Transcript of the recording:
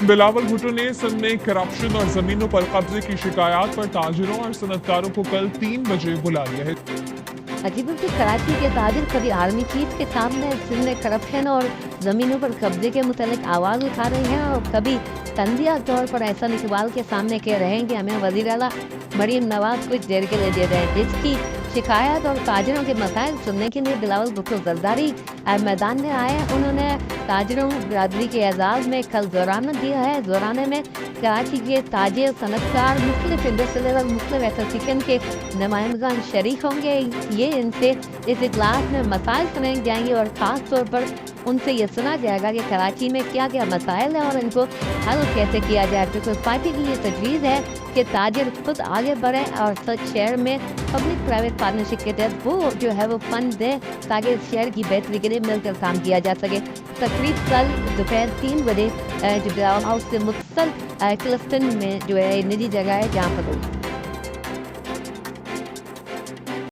بلاول بھٹو نے سندھ میں کرپشن اور زمینوں پر قبضے کی شکایات پر تاجروں اور صنعتکاروں کو کل 3 بجے بلا لیا ہے۔ عجیب کہ کراچی کے تاجر کبھی آرمی چیف کے سامنے سندھ میں کرپشن اور زمینوں پر قبضے کے متعلق آواز اٹھا رہے ہیں اور کبھی تنزیہ طور پر احسان اقبال کے سامنے کہہ رہے ہیں کہ ہمیں وزیر اعلیٰ مریم نواز کچھ دیر کے لیے دے دیں، جس کی شکایات اور تاجروں کے مسائل سننے کے لیے بلاول بھٹو زرداری میدان میں آئے۔ انہوں نے تاجروں برادری کے اعزاز میں کل دورانہ دیا ہے۔ دورانے میں کراچی کے تاجر، صنعتکار، مختلف انڈسٹریل اور مختلف ایسوسیشن کے نمائندگان شریک ہوں گے۔ یہ ان سے اس اجلاس میں مسائل سنے جائیں گے اور خاص طور پر ان سے یہ سنا جائے گا کہ کراچی میں کیا کیا مسائل ہیں اور ان کو حل کیسے کیا جائے۔ پیپلز پارٹی کی یہ تجویز ہے کہ تاجر خود آگے بڑھیں اور سچ شہر میں پبلک پرائیویٹ پارٹنرشپ کے تحت وہ جو ہے وہ فنڈ دیں تاکہ اس شہر کی بہتری کے لیے مل کر کام کیا جا سکے۔ تقریب کل دوپہر 3 بجے جو بلاول ہاؤس سے متصل کلسٹن میں جو ہے نجی جگہ ہے جہاں پر ہوگی۔